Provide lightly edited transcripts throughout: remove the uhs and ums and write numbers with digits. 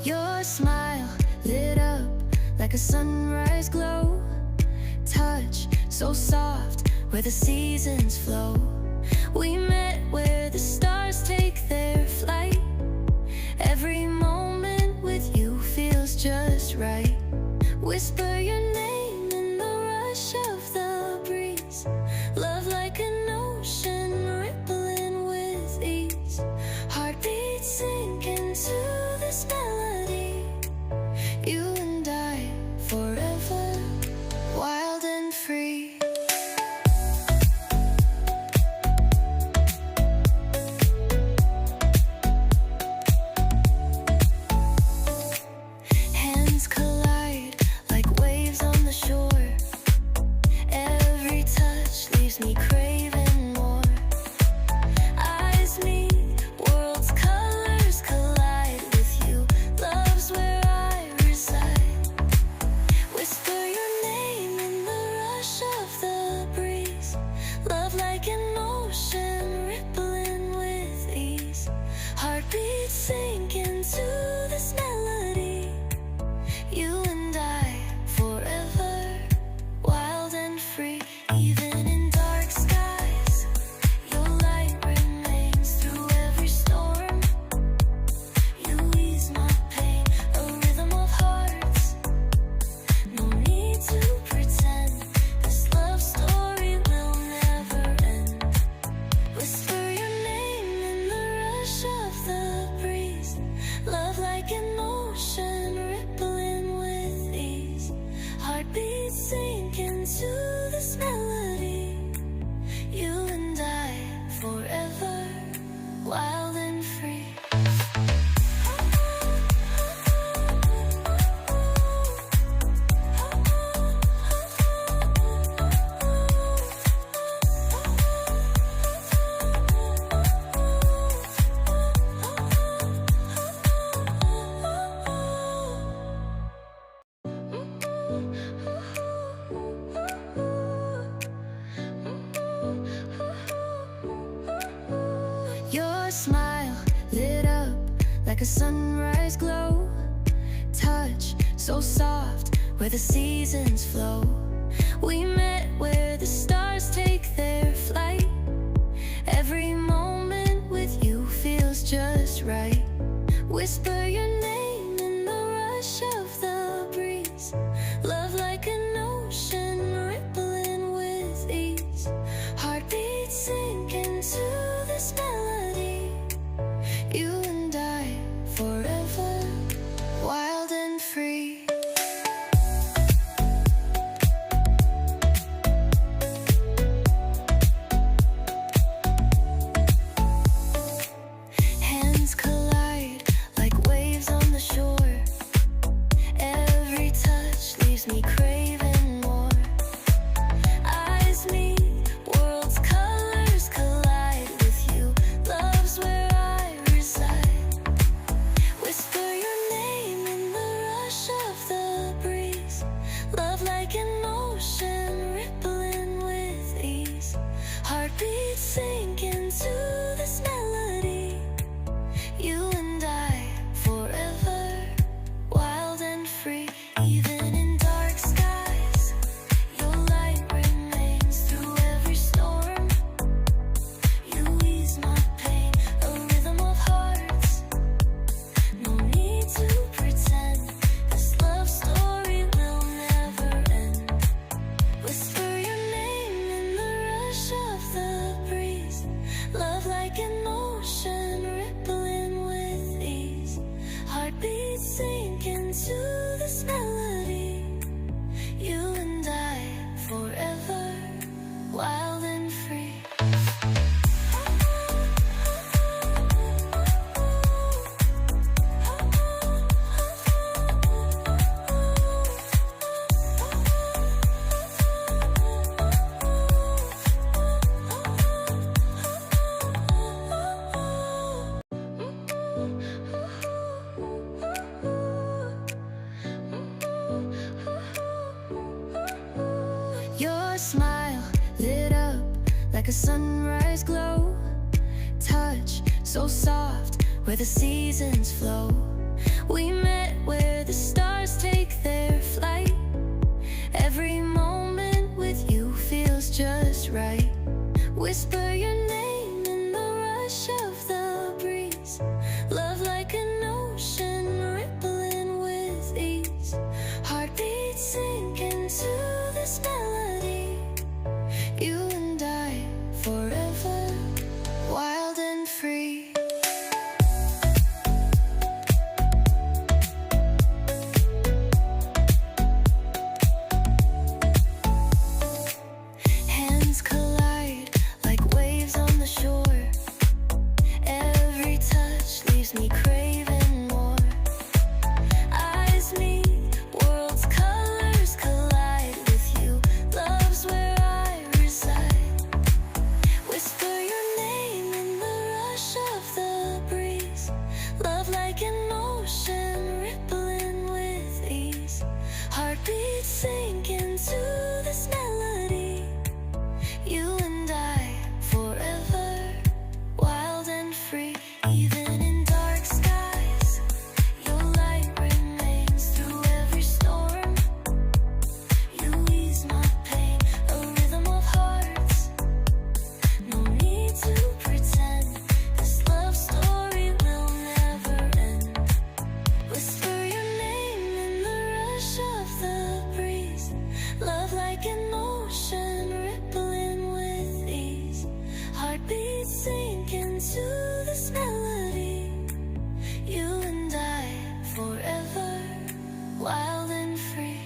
Your smile lit up like a sunrise glow. Touch so soft where the seasons flow. We met where the stars take their flight. Every moment with you feels just right. Whisper your name in the rush of the breeze. Love like an ocean rippling with ease. Heartbeats sink into this melody. You and I forever, wild and free. Hands collide like waves on the shore. Every touch leaves me craving more. Eyes meet, worlds' colors collide with you. Love's where I reside. Whisper your name in the rush of the breeze. Love like an ocean rippling with ease. Heartbeats sink into this melody. You and I forever, wild and free. Even in dark skies, your light remains through every storm. You ease my pain, a rhythm of hearts. No need to pretend, this love story will never end. Whisper your name in the rush of the breeze. Love like an ocean rippling with ease. Heartbeats sink into this melody. You and I forever, wild and free. Your smile lit up like a sunrise glow. Touch so soft where the seasons flow. We met where the stars take their flight. Every moment with you feels just right. Whisper your name in the rush of the breeze. Love like an ocean rippling with ease. Heartbeats sink into this melody. You and I forever, wild and free. like a sunrise glow. Touch so soft where the seasons flow. We met where the stars take their flight. Every moment with you feels just right. Whisper your name in the rush of the breeze. Love like an ocean rippling with ease. Heartbeats sink into this melody. You and I forever, wild and free. Hands collide like waves on the shore. Every touch leaves me craving more. Eyes meet, worlds' colors collide with you. Love's where I reside. Whisper your name in the rush of the breeze. Love like an ocean rippling with ease. Heartbeats sink into this melody. You and I forever, wild and free. Even in dark skies, your light remains through every storm. You ease my pain, a rhythm of hearts. No need to pretend, this love story will never end. Whisper your name in the rush of the breeze. Love like an ocean rippling with ease. Heartbeats sink into this melody. You and I forever, wild and free.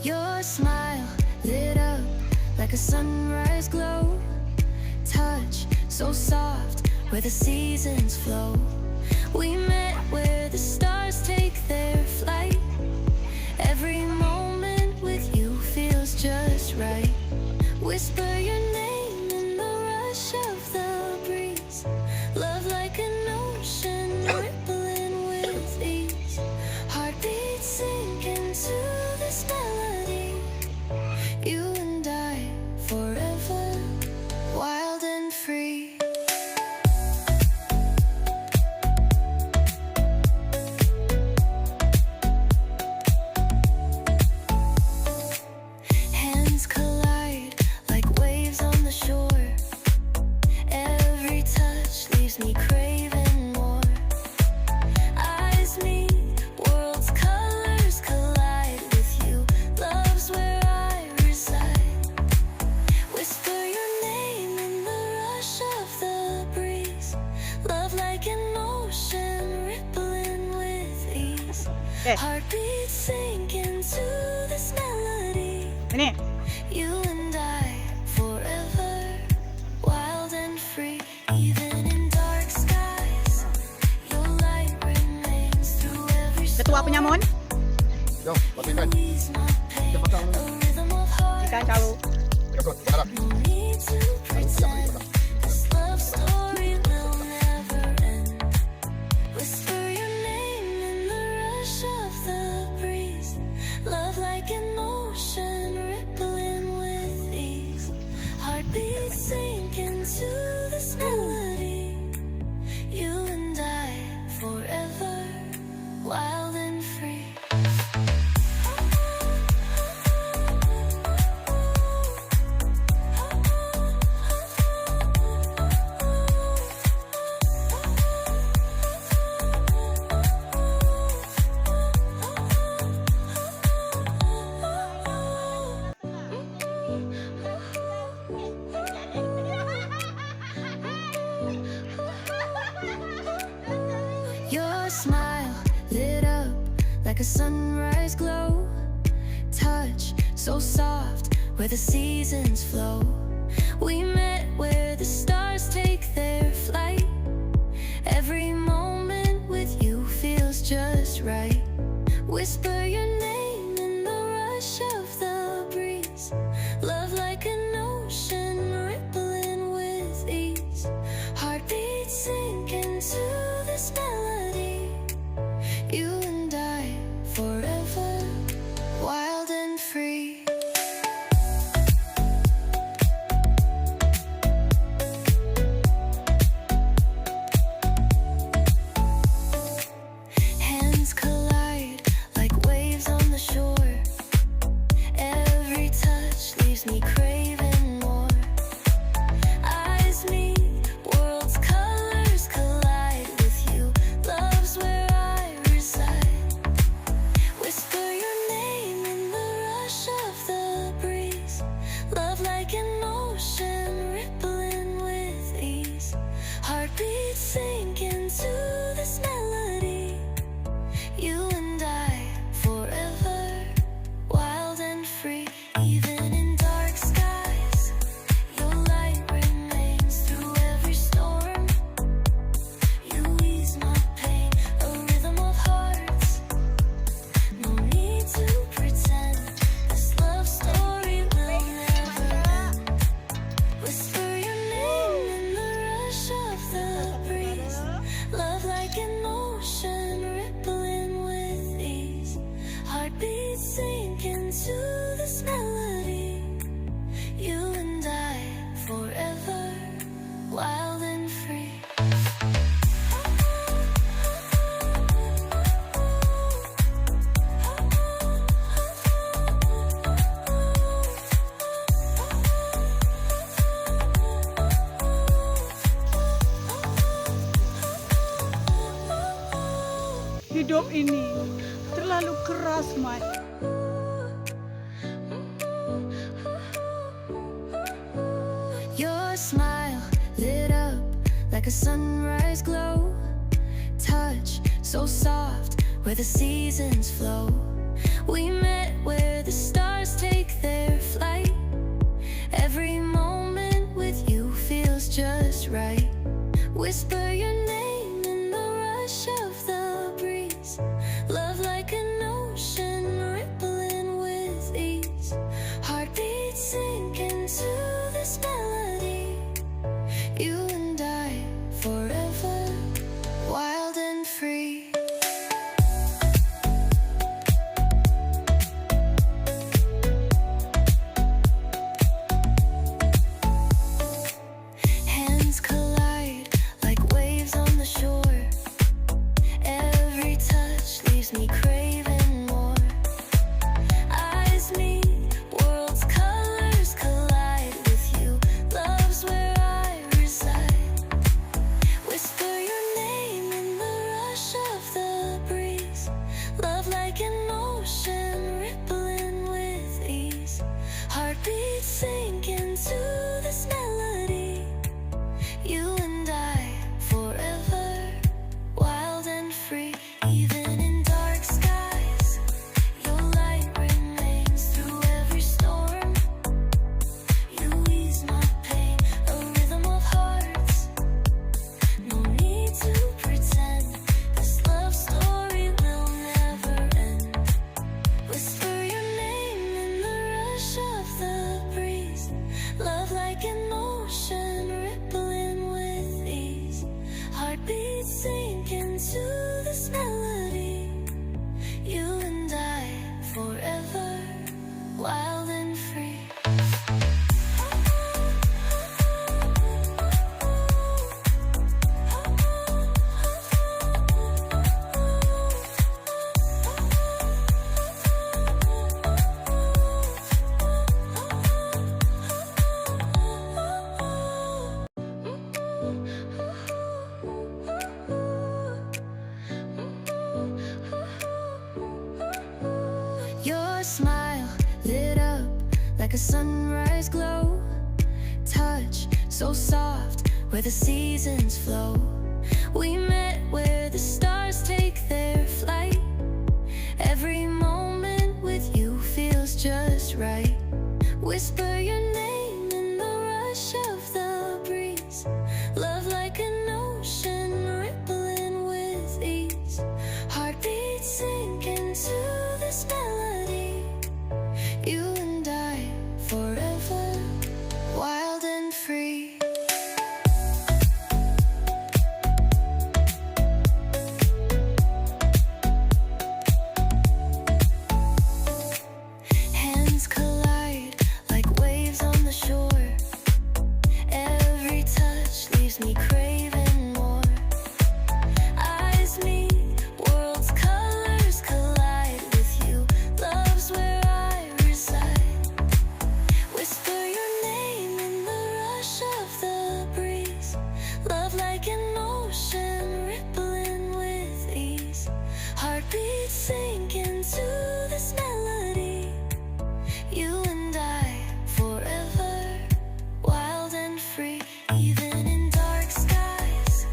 Your smile lit up like a sunrise glow. Touch so soft where the seasons flow. We met where the stars take their flight. Every moment with you feels just right. Whisper your name in the rush of the breeze. Love like an ocean rippling with ease. Heartbeats sink into this melody. You and I forever, wild and free. Hands collide like waves on the shore. Every touch leaves me craving more. Eyes meet, worlds' colors collide with you. Love's where I reside. Whisper your name in the rush of the breeze. Love like an ocean rippling with ease. Heartbeats sink into this melody. Ini. You and I forever, wild and free. Even in dark skies, your light remains through every Ketua storm. penyamun. Yo, pastikan. Ease my pain, Cepat kamu. a rhythm of hearts. Ikan calu. Ya, bro, berharap. No need to pretend, this love story will never end. Whisper your name in the rush of the breeze. Love like an ocean rippling with ease. Heartbeats sink into this melody. You and I forever, wild and free. Your smile lit up like a sunrise glow. Touch so soft where the seasons flow. We met where the stars take their flight. Every Heartbeats sink into this melody. You and I forever, wild and free. Even in dark skies, your light remains through every storm. You ease my pain, a rhythm of hearts. No need to pretend, this love story will never end. Whisper your name in the rush of the breeze. Love like an ocean, rippling with ease. Heartbeats sink into this melody. You and I forever, wild and free. Hidup ini terlalu keras, Mai. Your smile lit up like a sunrise glow. Touch so soft where the seasons flow. We met where the stars take their flight. Every moment with you feels just right. Whisper your name in the rush of the breeze. Love like an ocean, rippling with ease. Heartbeats sink into this melody. You and I forever, wild and free. Hands collide like waves on the shore. Every touch leaves me craving more. Eyes meet, worlds' colors collide with you. Love's where I reside. Whisper your name in the rush of the breeze. Love like an ocean, rippling with ease. Heartbeats sink into this melody. You and I forever, wild and free. Even in dark skies, your light remains through every storm. You ease my pain, a rhythm of hearts. No need to pretend, this love story will never end. Whisper your name in the rush of the breeze. Love like an ocean, rippling with ease. Heartbeats sink into this melody. You and I forever, wild and free. Your smile lit up like a sunrise glow. Touch so soft where the seasons flow. We met where the stars take their flight. Every moment with you feels just right. Whisper your name in the rush of the breeze. Love like an ocean, rippling with ease. Heartbeats sink into this melody. You and I forever, wild and free. Hands collide like waves on the shore. Every touch leaves me craving more. Eyes meet, worlds' colors collide with you. Love's where I reside. Whisper your name in the rush of the breeze. Love like an ocean, rippling with ease. Heartbeats sink into this melody. You and I forever, wild and free. Even in dark skies,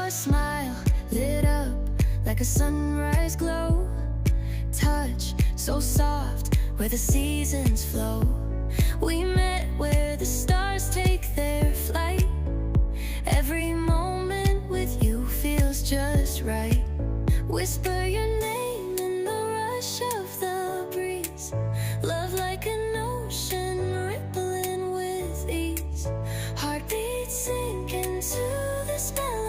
Your smile lit up like a sunrise glow. Touch so soft where the seasons flow. We met where the stars take their flight. Every moment with you feels just right. Whisper your name in the rush of the breeze. Love like an ocean rippling with ease. Heartbeats sink into the spell